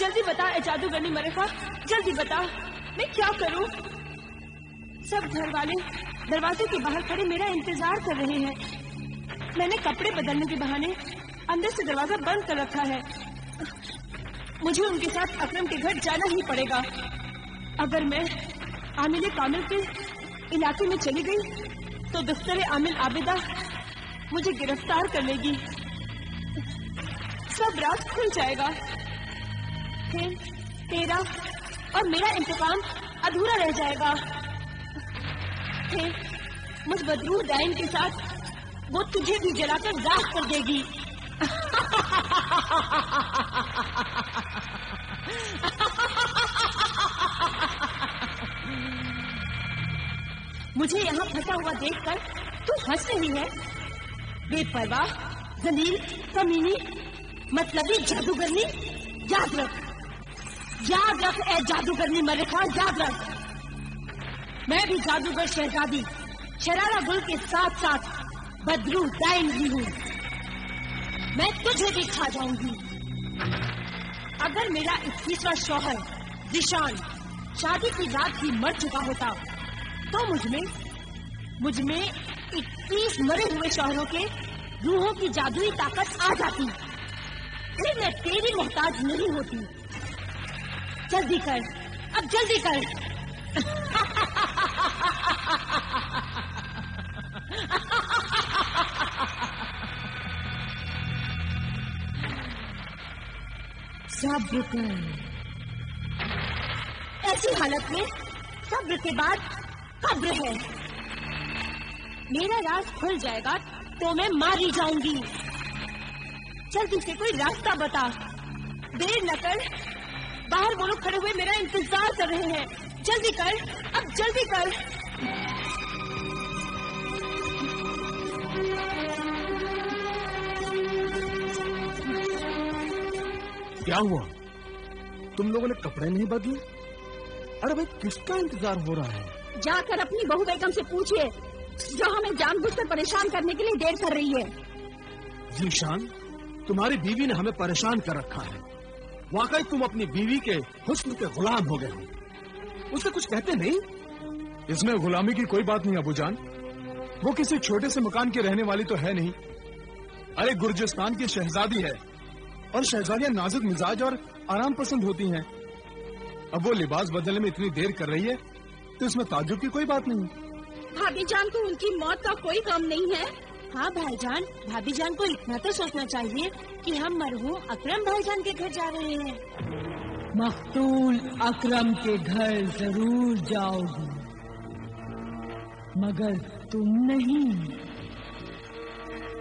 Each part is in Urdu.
جلدی بتا اے جادوگرنی ملکہ، جلدی بتا میں کیا کروں؟ سب گھر والے دروازے کے باہر کھڑے میرا انتظار کر رہے ہیں. میں نے کپڑے بدلنے کے بہانے اندر سے دروازہ بند کر رکھا ہے. مجھے ان کے ساتھ اکرم کے گھر جانا ہی پڑے گا. اگر میں عامل کامل کے علاقے میں چلی گئی تو دفتر عامل عابدہ مجھے گرفتار کر لے گی. سب راز کھل جائے گا. پھر تیرا اور میرا انتقام ادھورا رہ جائے گا. پھر مجھ بدروح ڈائن کے ساتھ وہ تجھے بھی جلا کر راکھ کر دے گی. مجھے یہاں پھنسا ہوا دیکھ کر تو ہنس رہی ہے. بے پرواہ، ذلیل، کمینی، مطلبی جادوگرنی. یاد رکھ اے جادوگرنی ملکہ، یاد رکھ. میں بھی جادوگر شہزادی شرارہ گل کے ساتھ ساتھ بدروح ڈائن بھی ہوں. میں تجھے بھی کھا جاؤں گی. اگر میرا 21واں شوہر ذیشان شادی کی رات ہی مر چکا ہوتا تو مجھ میں 21 مرے ہوئے شوہروں کے روحوں کی جادوئی طاقت آ جاتی. پھر میں تیری محتاج نہیں ہوتی. جلدی کر، اب جلدی کر. صبر کر. ایسی حالت میں صبر کے بعد قبر ہے. میرا راز کھل جائے گا تو میں ماری جاؤں گی. جلدی سے کوئی راستہ بتا. دیر نہ کر. باہر وہ لوگ کھڑے ہوئے میرا انتظار کر رہے ہیں. جلدی کر، اب جلدی کر. کیا ہوا؟ تم لوگوں نے کپڑے نہیں بدلے؟ ارے بھائی کس کا انتظار ہو رہا ہے؟ جا کر اپنی بہو بیگم سے پوچھئے جو ہمیں جان بوجھ کر پریشان کرنے کے لیے دیر کر رہی ہے. ذیشان، تمہاری بیوی نے ہمیں پریشان کر رکھا ہے. واقعی تم اپنی بیوی کے حسن کے غلام ہو گئے ہو. اسے کچھ کہتے نہیں؟ اس میں غلامی کی کوئی بات نہیں ابو جان. وہ کسی چھوٹے سے مکان کی رہنے والی تو ہے نہیں. ارے گرجستان کی شہزادی ہے اور شہزادیاں نازک مزاج اور آرام پسند ہوتی ہیں. اب وہ لباس بدلنے میں اتنی دیر کر رہی ہے تو اس میں تعجب کی کوئی بات نہیں. بھابی جان کو ان کی موت کا کوئی غم نہیں ہے. ہاں بھائی جان، بھابی جان کو اتنا تو سوچنا چاہیے کہ ہم مرحوم اکرم بھائی جان کے گھر جا رہے ہیں. مقتول اکرم کے گھر ضرور جاؤ گی، مگر تم نہیں.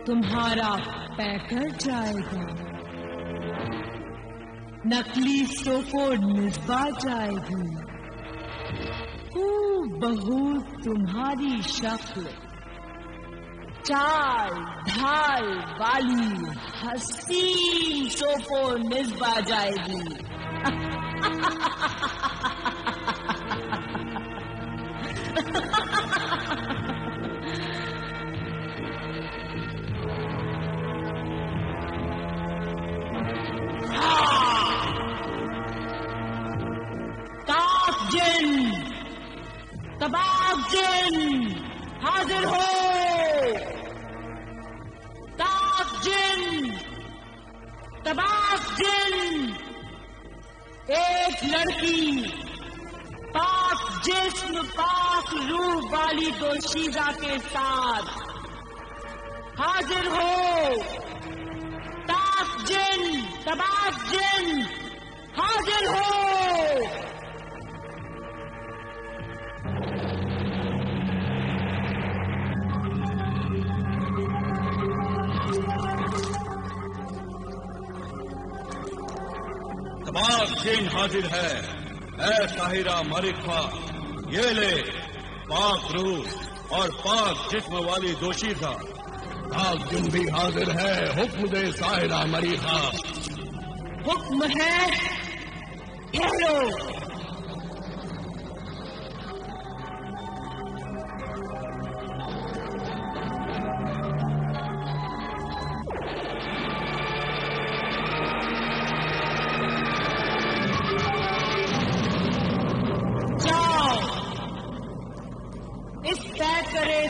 تمہارا پیکر جائے گا. نکلی سوفورڈ مصباح جائے گی. خوب بہت تمہاری شکل چال ڈھال والی حسین سوفورڈ مصباح جائے گی. تباغ جن حاضر ہو. تاق جن، تباغ جن. ایک لڑکی پاک جسم پاک روح والی دوشیزہ کے ساتھ حاضر ہو. تاق جن، تباغ جن حاضر ہو. تباغ جن حاضر ہے. اے طاہرہ ملکہ، یہ لے پاک روح اور پاک جسم والی دوشیزہ. تباغ جن بھی حاضر ہے. حکم دے طاہرہ ملکہ. حکم ہے. ٹھہرو.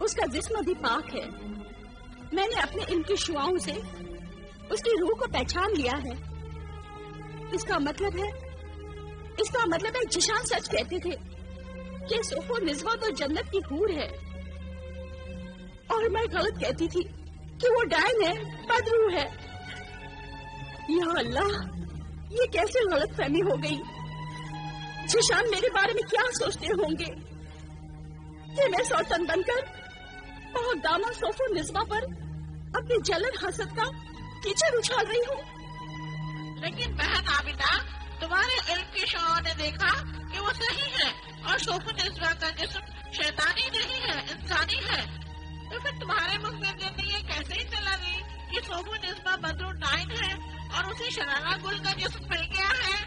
اس کا جسم بھی پاک ہے. میں نے اپنے علم کی شعاؤں سے اس کی روح کو پہچان لیا ہے. اس کا مطلب ہے جشان سچ کہتے تھے کہ صوف و نسوہ تو جنت کی حور ہے، اور میں غلط کہتی تھی کہ وہ ڈائن ہے، بدروح ہے. یا اللہ، یہ کیسے غلط فہمی ہو گئی؟ جشان میرے بارے میں کیا سوچتے ہوں گے کہ میں سوتن بن کر پاک دامن صوف و نسوہ پر اپنی جلن حسد کا کیچڑ اچھال رہی ہوں. لیکن بہن عابدہ، تمہارے علم کی شعاع نے دیکھا کہ وہ صحیح ہے اور صوف و نسوہ کا جسم شیطانی نہیں ہے، انسانی ہے. تو پھر تمہارے منہ میں دل میں یہ کیسے ہی چلا گئی کہ صوف و نسوہ بدر ڈائن ہے اور اسی شرارہ گل کا جسم مل گیا ہے؟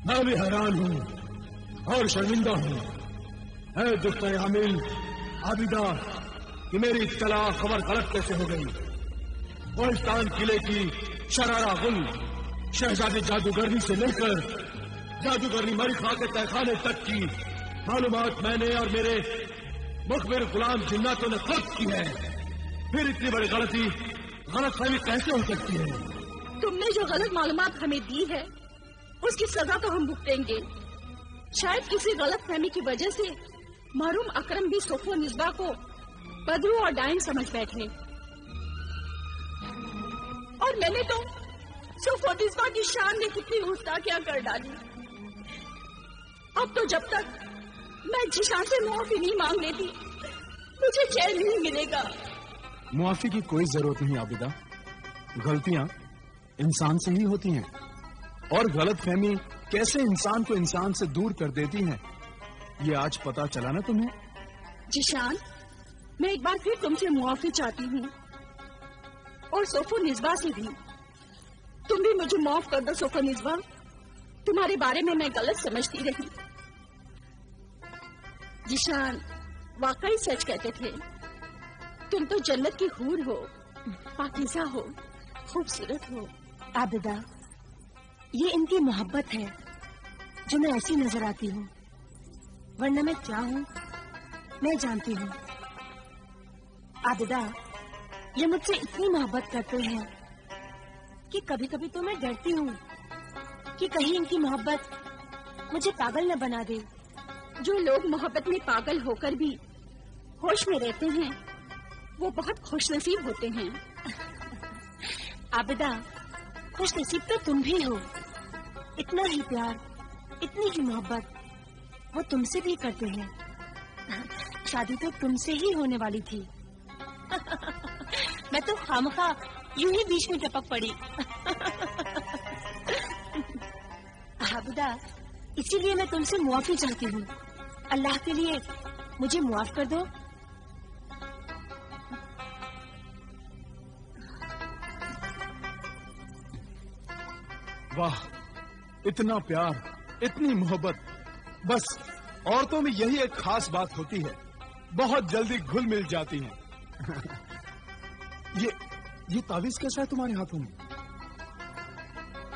میں بھی حیران ہوں اور شرمندہ ہوں. اے دختر حامل عابدہ، کہ میری اطلاع خبر غلط کیسے ہو گئی؟ کوہستان قلعے کی شرارہ گل شہزادی جادوگرنی سے لے کر جادوگرنی مریخا کے تہخانے تک کی معلومات میں نے اور میرے مخبر غلام جناتوں نے خود کی ہے. پھر اتنی بڑی غلط فہمی کیسے ہو سکتی ہے؟ تم نے جو غلط معلومات ہمیں دی ہے اس کی سزا تو ہم بھگتیں گے. شاید کسی غلط فہمی کی وجہ سے محروم اکرم بھی صوف و نسوہ کو بدرو اور ڈائن سمجھ بیٹھے، اور میں نے تو صوف و نسوہ کی شان نے کتنی گستاخیاں کر ڈالی. اب تو جب تک میں جشان سے معافی نہیں مانگ لیتی مجھے چین نہیں ملے گا. معافی کی کوئی ضرورت نہیں عابدہ. غلطیاں انسان سے ہی ہوتی ہیں، اور غلط فہمی کیسے انسان کو انسان سے دور کر دیتی ہے یہ آج پتا چلا نا تمہیں. جشان، میں ایک بار پھر تم سے معافی چاہتی ہوں، اور صوف و نسوہ سے بھی. تم بھی مجھے معاف کر دو صوف و نسوہ. تمہارے بارے میں غلط سمجھتی رہی. جشان واقعی سچ کہتے تھے، تم تو جنت کی حور ہو، پاکیزہ ہو، خوبصورت ہو. عابدہ، یہ ان کی محبت ہے جو میں ایسی نظر آتی ہوں، ورنہ میں کیا ہوں میں جانتی ہوں. عابدہ، یہ مجھ سے اتنی محبت کرتے ہیں کہ کبھی کبھی تو میں ڈرتی ہوں کہ کہیں ان کی محبت مجھے پاگل نہ بنا دے. جو لوگ محبت میں پاگل ہو کر بھی ہوش میں رہتے ہیں وہ بہت خوش نصیب ہوتے ہیں. عابدہ، خوش نصیب تو تم بھی ہو. اتنا ہی پیار، اتنی ہی محبت وہ تم سے بھی کرتے ہیں. شادی تو تم سے ہی ہونے والی تھی. میں تو خامخواہ یوں ہی بیچ میں ٹپک پڑی. عابدہ، اسی لیے میں تم سے معافی چاہتی ہوں. اللہ کے لیے مجھے معاف کر دو. واہ، اتنا پیار، اتنی محبت. بس عورتوں میں یہی ایک خاص بات ہوتی ہے، بہت جلدی گھل مل جاتی ہیں. یہ تعویذ کیسا ہے تمہارے ہاتھوں میں؟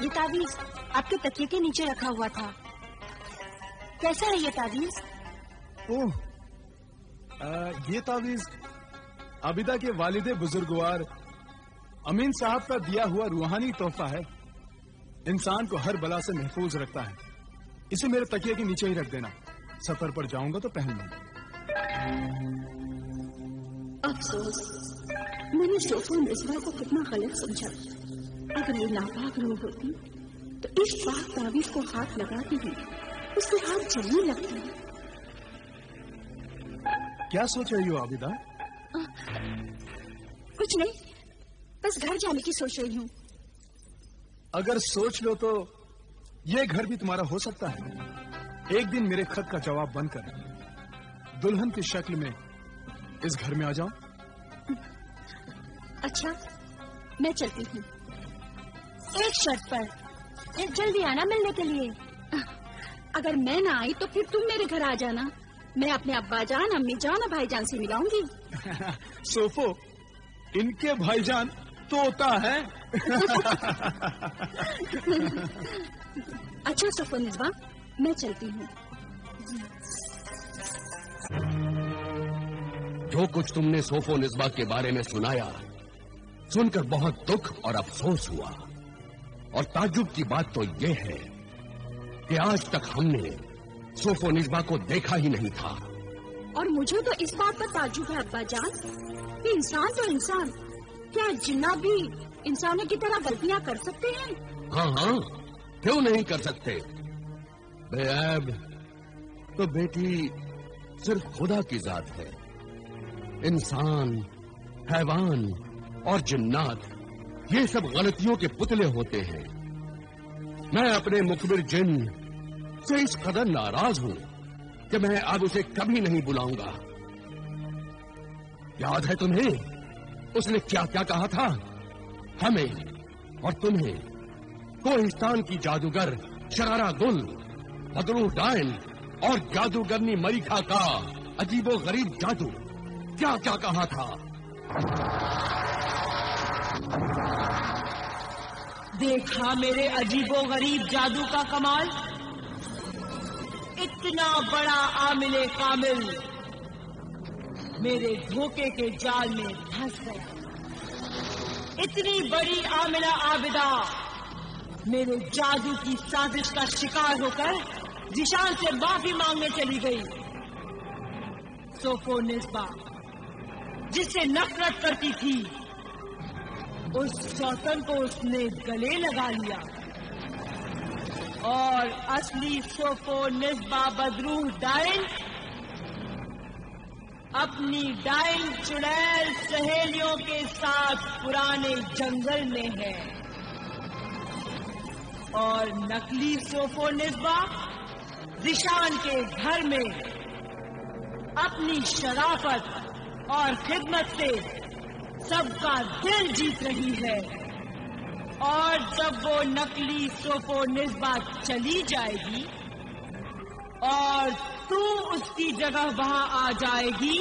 یہ تعویذ آپ کے تکیے کے نیچے رکھا ہوا تھا. کیسا ہے یہ تعویذ؟ یہ تعویذ عابدہ کے والد بزرگوار امین صاحب کا دیا ہوا روحانی تحفہ ہے. انسان کو ہر بلا سے محفوظ رکھتا ہے. اسے میرے تکیے کے نیچے ہی رکھ دینا. سفر پر جاؤں گا تو پہن لوں. افسوس، میں نے صوف و نسوہ کو کتنا غلط سمجھا. اگر یہ ناپاک روح ہوتی تو اس پاک تعویذ کو ہاتھ لگاتی ہوں اس سے ہاتھ جلنے لگتی. کیا سوچ رہی ہو عابدہ؟ کچھ نہیں، بس گھر جانے کی سوچ رہی ہوں. اگر سوچ لو تو یہ گھر بھی تمہارا ہو سکتا ہے. ایک دن میرے خط کا جواب بن کر دلہن کی شکل میں اس گھر میں آ جاؤ. اچھا، میں چلتی ہوں. ایک شرط پر، پھر جلدی آنا ملنے کے لیے. اگر میں نہ آئی تو پھر تم میرے گھر آ جانا. میں اپنے ابا جان، امی جان اور بھائی جان سے ملاؤں گی. صوفو، ان کے بھائی جان طوطا ہے اچھا صفو نسبہ، میں چلتی ہوں. جو کچھ تم نے صوفو نسبہ کے بارے میں سنایا، سن کر بہت دکھ اور افسوس ہوا. اور تعجب کی بات تو یہ ہے کہ آج تک ہم نے صوفو نسبہ کو دیکھا ہی نہیں تھا. اور مجھے تو اس بات پر تعجب ہے ابا جان کہ انسان تو انسان، کیا جنات بھی انسانوں کی طرح غلطیاں کر سکتے ہیں؟ ہاں ہاں، کیوں نہیں کر سکتے؟ بے عیب تو بیٹی صرف خدا کی ذات ہے. انسان، حیوان اور جنات یہ سب غلطیوں کے پتلے ہوتے ہیں. میں اپنے مخبر جن سے اس قدر ناراض ہوں کہ میں اب اسے کبھی نہیں بلاؤں گا. یاد ہے تمہیں اس نے کیا کیا کہا تھا؟ ہمیں اور تمہیں کوہستان کی جادوگر شرارہ گل، بدرو ڈائن اور جادوگرنی مریکھا کا عجیب و غریب جادو کیا کیا کہا تھا؟ دیکھا میرے عجیب و غریب جادو کا کمال. اتنا بڑا عامل کامل میرے دھوکے کے جال میں پھنس گیا. اتنی بڑی عاملہ عابدہ میرے جادو کی سازش کا شکار ہو کر ذیشان سے معافی مانگنے چلی گئی. صوفو نسبہ جس سے نفرت کرتی تھی، اس سوتن کو اس نے گلے لگا لیا اور اصلی صوفو نسبہ بدروح ڈائن اپنی ڈائن چڑیل سہیلیوں کے ساتھ پرانے جنگل میں ہے، اور نقلی صوفو نسبہ ذیشان کے گھر میں اپنی شرافت اور خدمت سے سب کا دل جیت رہی ہے. اور جب وہ نقلی صوفو نسبہ چلی جائے گی اور تو اس کی جگہ وہاں آ جائے گی،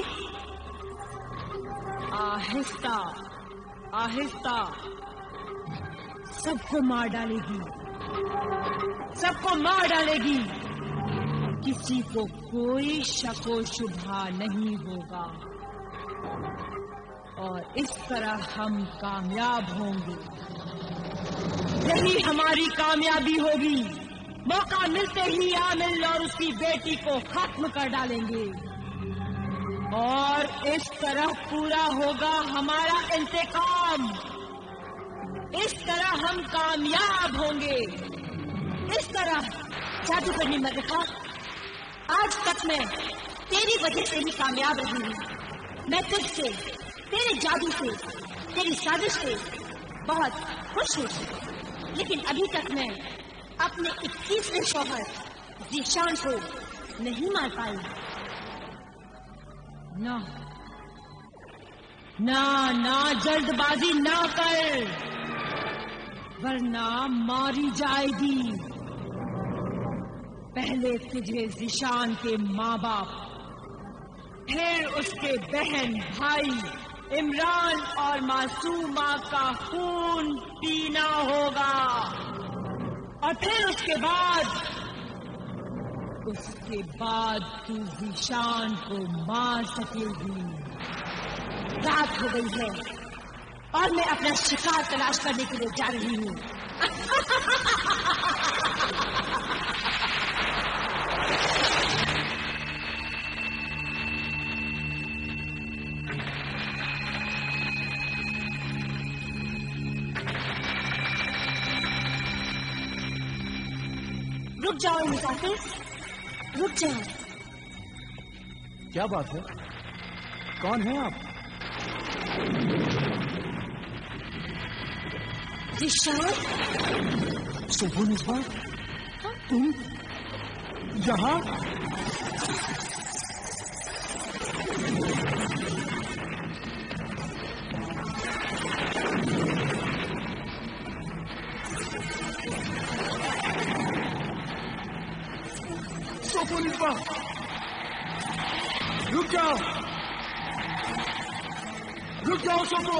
آہستہ آہستہ سب کو مار ڈالے گی، سب کو مار ڈالے گی. کسی کو کوئی شک و شبہ نہیں ہوگا، اور اس طرح ہم کامیاب ہوں گے. یہی ہماری کامیابی ہوگی. موقع ملتے ہی عامل اور اس کی بیٹی کو ختم کر ڈالیں گے، اور اس طرح پورا ہوگا ہمارا انتقام. اس طرح ہم کامیاب ہوں گے. اس طرح جادو کرنی مریکھا، آج تک میں تیری وجہ سے ہی کامیاب رہی ہوں. میں تجھ سے، تیرے جادو سے، تیری سازش سے بہت خوش ہوں، لیکن ابھی تک میں اپنے 21ویں شوہر ذیشان کو نہیں مار پائی. نہ جلد بازی نہ کر، ورنہ ماری جائے گی. پہلے تجھے ذیشان کے ماں باپ، پھر اس کے بہن بھائی عمران اور معصومہ کا خون پینا ہوگا، اور پھر اس کے بعد تو ذیشان کو مار سکے گی. رات ہو گئی ہے اور میں اپنا شکار تلاش کرنے کے لیے جا رہی ہوں. رک جاؤ مسافر، رک جاؤ. کیا بات ہے؟ کون ہیں آپ؟ ذیشان، صوفو نسبہ، تم یہاں؟ صوفو نسبہ، رک جاؤ، رک جاؤ صوفو.